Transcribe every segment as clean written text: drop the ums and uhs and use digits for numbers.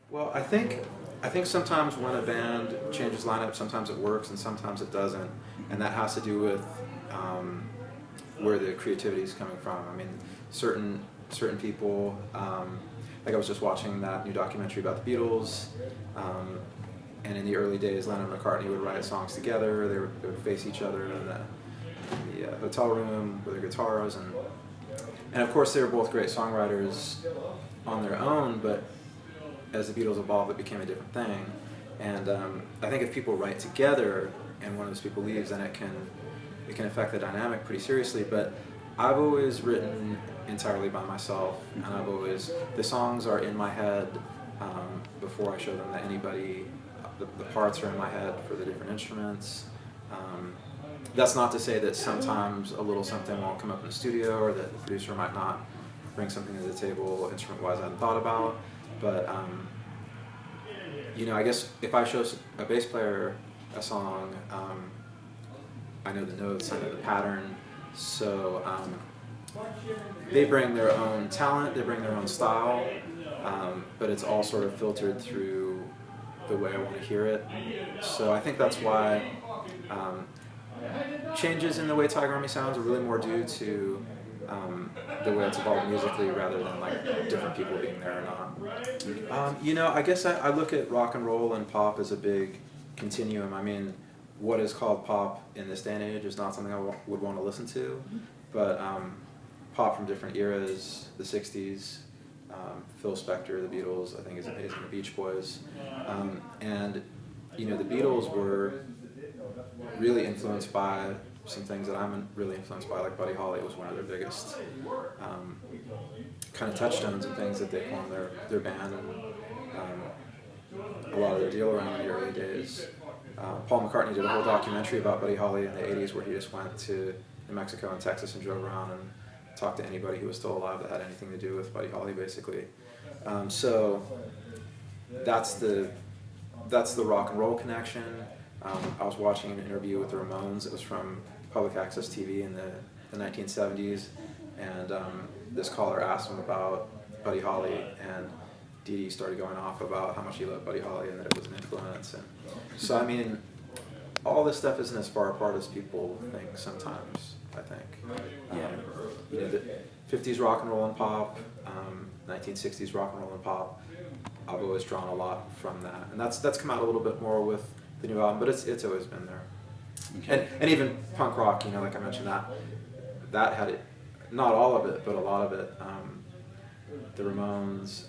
Well, I think sometimes when a band changes lineup, sometimes it works and sometimes it doesn't, and that has to do with where the creativity is coming from. I mean, certain people, like I was just watching that new documentary about the Beatles, and in the early days, Lennon and McCartney would write songs together. They would face each other in the hotel room with their guitars, and of course they were both great songwriters on their own, but as the Beatles evolved, it became a different thing. And I think if people write together and one of those people leaves, then it can affect the dynamic pretty seriously. But I've always written entirely by myself, and the songs are in my head before I show them to anybody. The parts are in my head for the different instruments. That's not to say that sometimes a little something won't come up in the studio, or that the producer might not bring something to the table instrument-wise I hadn't thought about. But I guess if I show a bass player a song, I know the notes, I know the pattern, so they bring their own talent, they bring their own style, but it's all sort of filtered through the way I want to hear it. So I think that's why changes in the way Tiger Army sounds are really more due to the way it's evolved musically rather than like different people being there or not. I guess I look at rock and roll and pop as a big continuum. I mean, what is called pop in this day and age is not something I would want to listen to, but pop from different eras, the 60s, Phil Spector, the Beatles, I think is amazing, the Beach Boys, and the Beatles were really influenced by some things that I'm really influenced by, like Buddy Holly was one of their biggest kind of touchstones and things that they formed their band and a lot of their deal around in the early days. Paul McCartney did a whole documentary about Buddy Holly in the 80s where he just went to New Mexico and Texas and drove around and talked to anybody who was still alive that had anything to do with Buddy Holly, basically. So that's the rock and roll connection. I was watching an interview with the Ramones. It was from public access TV in the 1970s, and this caller asked him about Buddy Holly, and Dee Dee started going off about how much he loved Buddy Holly and that it was an influence. And so, I mean, all this stuff isn't as far apart as people think sometimes, I think. The 50s rock and roll and pop, 1960s rock and roll and pop, I've always drawn a lot from that. And that's come out a little bit more with the new album, but it's always been there. Okay. And even punk rock, like I mentioned, that had it, not all of it, but a lot of it. The Ramones,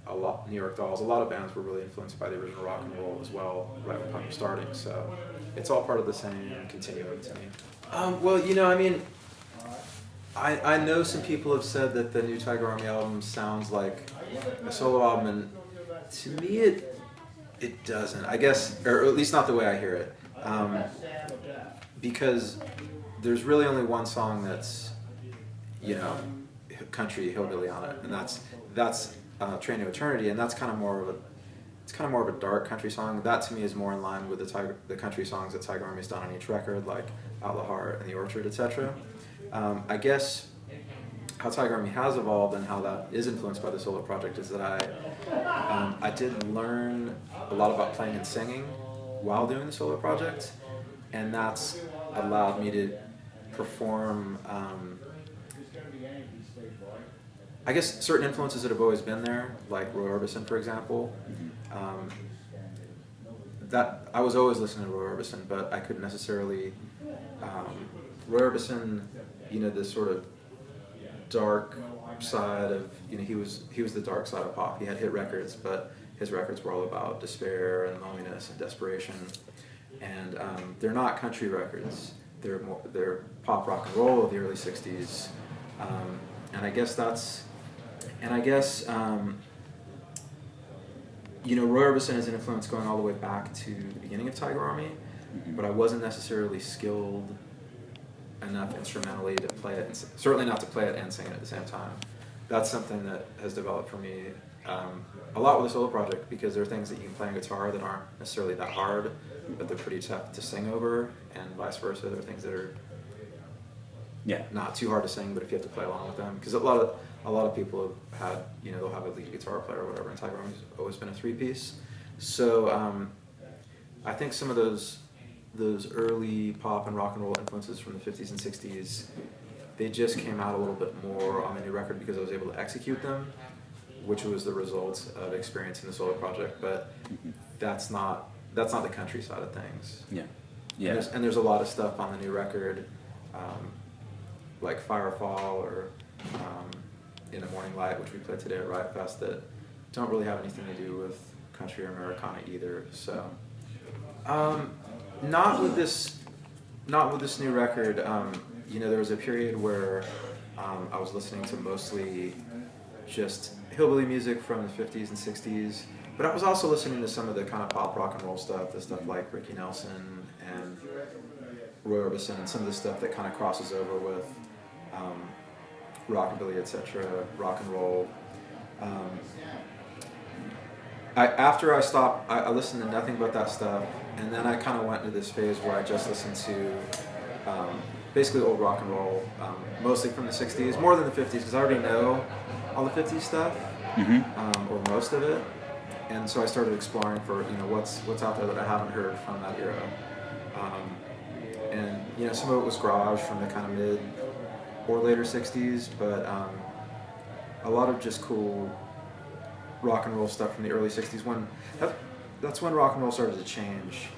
a lot, New York Dolls, a lot of bands were really influenced by the original rock and roll as well, right when punk was starting. So it's all part of the same continuum to me. Well, I mean, I know some people have said that the new Tiger Army album sounds like a solo album, and to me it doesn't, I guess, or at least not the way I hear it, because there's really only one song that's, country hillbilly on it, and that's Train to Eternity, and that's kind of more of a dark country song. That to me is more in line with the country songs that Tiger Army's done on each record, like Out of the Heart and The Orchard, etc. I guess how Tiger Army has evolved and how that is influenced by the solo project is that I did learn a lot about playing and singing while doing the solo project, and that's allowed me to perform I guess certain influences that have always been there, like Roy Orbison, for example. That I was always listening to Roy Orbison, but I couldn't necessarily. Roy Orbison, the sort of dark side of, he was the dark side of pop. He had hit records, but his records were all about despair and loneliness and desperation. And they're not country records. They're pop rock and roll of the early '60s. And I guess Roy Orbison is an influence going all the way back to the beginning of Tiger Army, but I wasn't necessarily skilled enough instrumentally to play it, and certainly not to play it and sing it at the same time. That's something that has developed for me a lot with the solo project, because there are things that you can play on guitar that aren't necessarily that hard, but they're pretty tough to sing over, and vice versa. There are things that are not too hard to sing, but if you have to play along with them, because a lot a lot of people have had, they'll have a lead guitar player or whatever, and Tiger Army's always been a three-piece. So I think some of those early pop and rock and roll influences from the 50s and 60s, they just came out a little bit more on the new record because I was able to execute them, which was the result of experiencing the solo project. But that's not the country side of things. Yeah. And there's a lot of stuff on the new record, like Firefall or In the Morning Light, which we played today at Riot Fest, that don't really have anything to do with country or Americana either. So, not with this new record. There was a period where I was listening to mostly just hillbilly music from the 50s and 60s, but I was also listening to some of the kind of pop rock and roll stuff, the stuff like Ricky Nelson and Roy Orbison, and some of the stuff that kind of crosses over with rockabilly, etc., rock and roll. After I stopped, I listened to nothing but that stuff, and then I kind of went into this phase where I just listened to basically old rock and roll, mostly from the 60s, more than the 50s, because I already know all the 50s stuff, or most of it, and so I started exploring for what's out there that I haven't heard from that era, and some of it was garage from the kind of mid or later 60s, but a lot of just cool rock and roll stuff from the early 60s. That's when rock and roll started to change.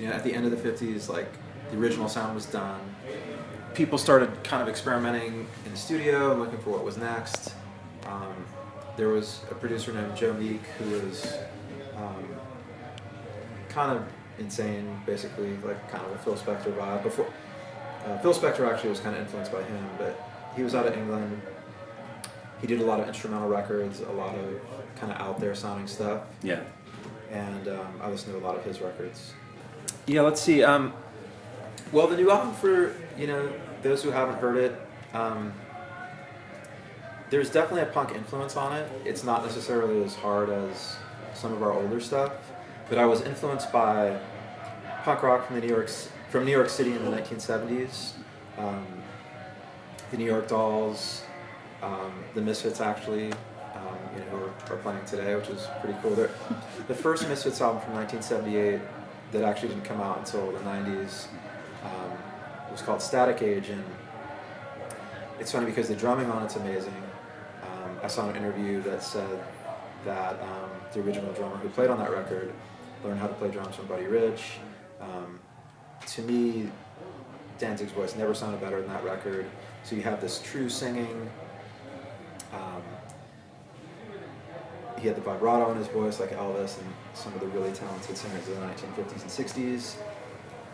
At the end of the 50s, like, the original sound was done. People started kind of experimenting in the studio and looking for what was next. There was a producer named Joe Meek who was kind of insane, basically, like kind of a Phil Spector vibe. Before Phil Spector actually was kind of influenced by him, but he was out of England. He did a lot of instrumental records, a lot of kind of out there sounding stuff. Yeah. And I listened to a lot of his records. Yeah, let's see. Well, the new album, for those who haven't heard it, there's definitely a punk influence on it. It's not necessarily as hard as some of our older stuff, but I was influenced by punk rock from New York City in the 1970s. The New York Dolls, the Misfits actually, who are playing today, which is pretty cool. The first Misfits album from 1978 that actually didn't come out until the 90s was called Static Age, and it's funny because the drumming on it's amazing. I saw an interview that said that the original drummer who played on that record learned how to play drums from Buddy Rich. To me, Danzig's voice never sounded better than that record. So you have this true singing. He had the vibrato in his voice like Elvis and some of the really talented singers of the 1950s and 60s.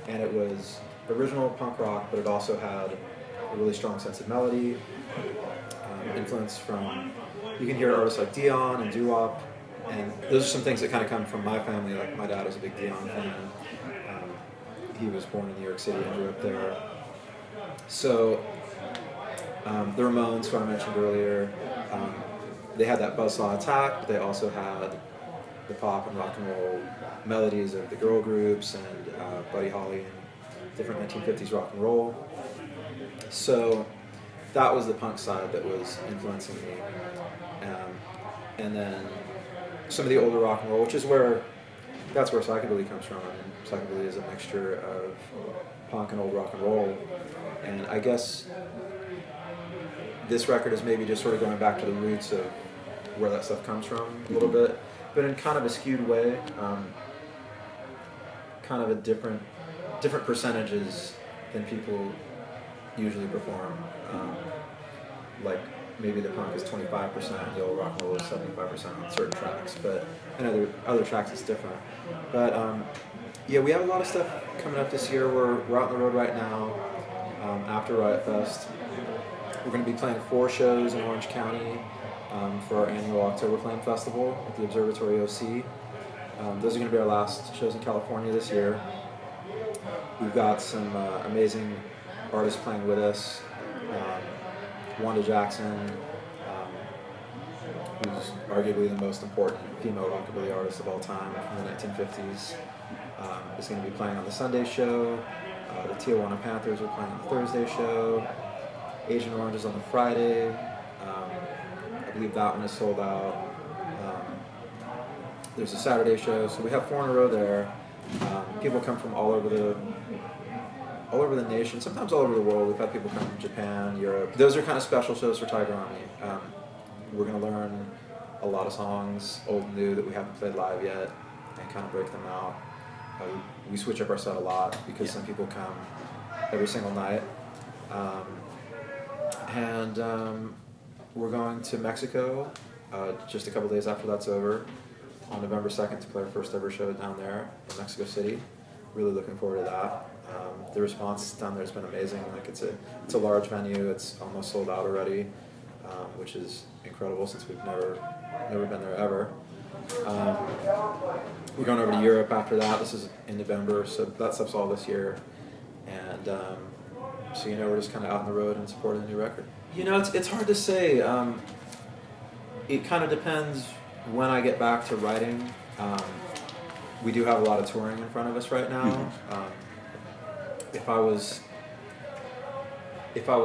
And it was original punk rock, but it also had a really strong sense of melody, influence from, you can hear artists like Dion and doo-wop, and those are some things that kind of come from my family. Like, my dad was a big Dion fan. He was born in New York City and grew up there. So the Ramones, who I mentioned earlier, they had that buzzsaw attack, but they also had the pop and rock and roll melodies of the girl groups and Buddy Holly and different 1950s rock and roll. So that was the punk side that was influencing me. And then some of the older rock and roll, which is that's where psychobilly comes from. I mean, psychobilly is a mixture of punk and old rock and roll. And I guess this record is maybe just sort of going back to the roots of where that stuff comes from a little bit, but in kind of a skewed way, kind of a different percentages than people usually perform. Like, maybe the punk is 25% and the old rock and roll is 75% on certain tracks, but in other tracks it's different. But yeah, we have a lot of stuff coming up this year. We're out on the road right now. After Riot Fest, we're going to be playing 4 shows in Orange County for our annual October Flame Festival at the Observatory OC. Those are going to be our last shows in California this year. We've got some amazing artists playing with us. Wanda Jackson, who's arguably the most important female rockabilly artist of all time from the 1950s, is going to be playing on the Sunday show. The Tijuana Panthers are playing on the Thursday show. Agent Orange is on the Friday. I believe that one is sold out. There's a Saturday show, so we have 4 in a row there. People come from all over the nation, sometimes all over the world. We've had people come from Japan, Europe. Those are kind of special shows for Tiger Army. We're going to learn a lot of songs, old and new, that we haven't played live yet, and kind of break them out. We switch up our set a lot because some people come every single night. We're going to Mexico just a couple days after that's over on November 2nd to play our first ever show down there in Mexico City. Really looking forward to that. The response down there has been amazing. Like it's a large venue. It's almost sold out already, which is incredible since we've never been there ever. We're going over to Europe after that. This is in November, so that stuff's all this year. And so we're just kind of out on the road and supporting the new record. It's hard to say. It kind of depends when I get back to writing. We do have a lot of touring in front of us right now. Mm-hmm. If I was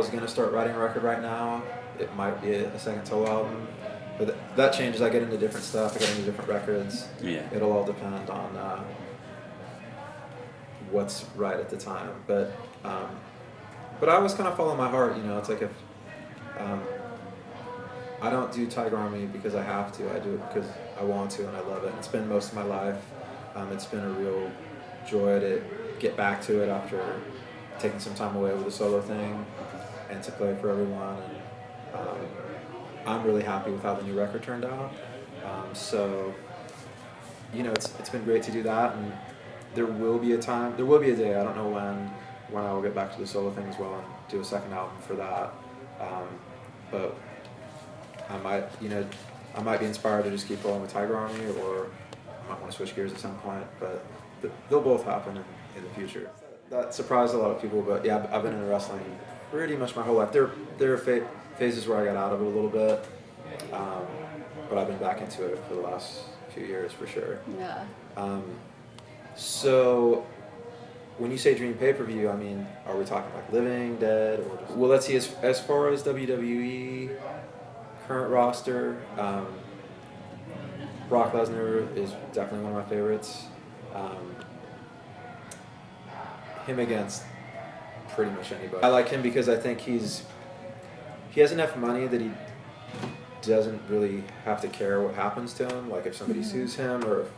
going to start writing a record right now, it might be a second solo album. But that changes. I get into different stuff. I get into different records. Yeah. It'll all depend on what's right at the time. But I always kind of follow my heart. It's like if I don't do Tiger Army because I have to. I do it because I want to and I love it. It's been most of my life. It's been a real joy to get back to it after taking some time away with the solo thing and to play for everyone. And I'm really happy with how the new record turned out. It's been great to do that, and there will be a day, I don't know when I will get back to the solo thing as well and do a second album for that. But I might be inspired to just keep going with Tiger Army, or I might want to switch gears at some point, but they'll both happen in the future. That surprised a lot of people, but yeah, I've been in wrestling pretty much my whole life. There are phases where I got out of it a little bit, but I've been back into it for the last few years for sure. Yeah. So when you say dream pay-per-view, I mean, are we talking like living, dead, or just... Well, let's see, as far as WWE current roster, Brock Lesnar is definitely one of my favorites. Him against pretty much anybody. I like him because I think he has enough money that he doesn't really have to care what happens to him. Like if somebody sues him, or if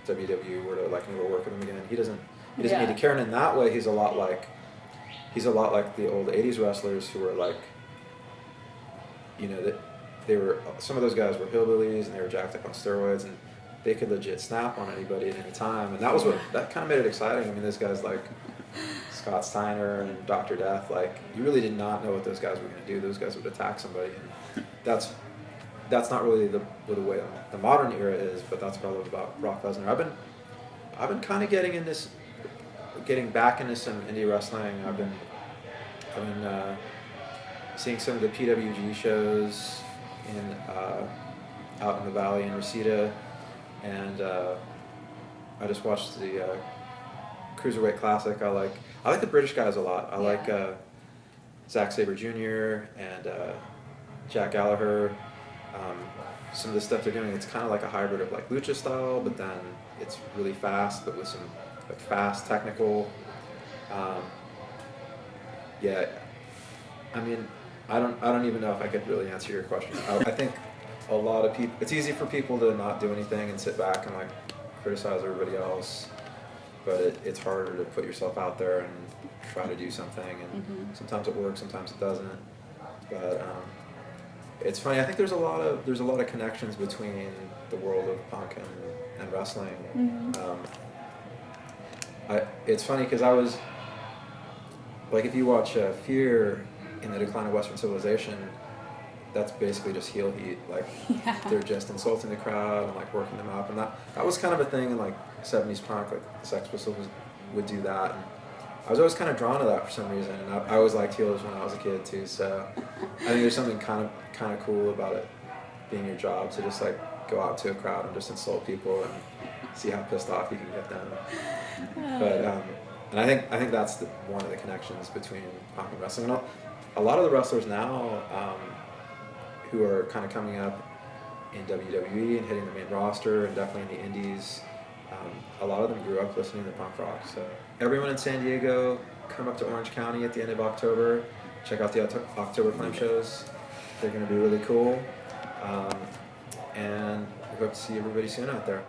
WWE were to never work with him again, he doesn't need to care. And in that way, he's a lot like the old '80s wrestlers who were like, that they were, some of those guys were hillbillies and they were jacked up on steroids and they could legit snap on anybody at any time. And that kind of made it exciting. I mean, those guys like Scott Steiner and Dr. Death, like, you really did not know what those guys were going to do. Those guys would attack somebody. And that's not really the way the modern era is, but that's what I love about Brock Lesnar. I've been kind of getting back into some indie wrestling. I've been seeing some of the PWG shows out in the valley in Reseda, and I just watched the Cruiserweight Classic. I like the British guys a lot. I like Zack Sabre Jr. and Jack Gallagher. Some of the stuff they're doing, it's kind of like a hybrid of like lucha style, but then it's really fast, but with some like fast technical. I mean, I don't even know if I could really answer your question. I think a lot of people, it's easy for people to not do anything and sit back and like criticize everybody else, but it's harder to put yourself out there and try to do something, and sometimes it works, sometimes it doesn't. But it's funny. I think there's a lot of connections between the world of punk and wrestling. It's funny because I was like, if you watch Fear in the Decline of Western Civilization, that's basically just heel heat. Like they're just insulting the crowd and like working them up, and that was kind of a thing in like 70s punk. Like the Sex Pistols would do that, and I was always kind of drawn to that for some reason. And I always liked heels when I was a kid too. So I think there's something kind of cool about it being your job to just like go out to a crowd and just insult people and see how pissed off you can get them. But and I think that's one of the connections between punk and wrestling. And a lot of the wrestlers now, who are kind of coming up in WWE and hitting the main roster and definitely in the indies. A lot of them grew up listening to punk rock. So everyone in San Diego, come up to Orange County at the end of October. Check out the October Flame shows. They're going to be really cool. And we hope to see everybody soon out there.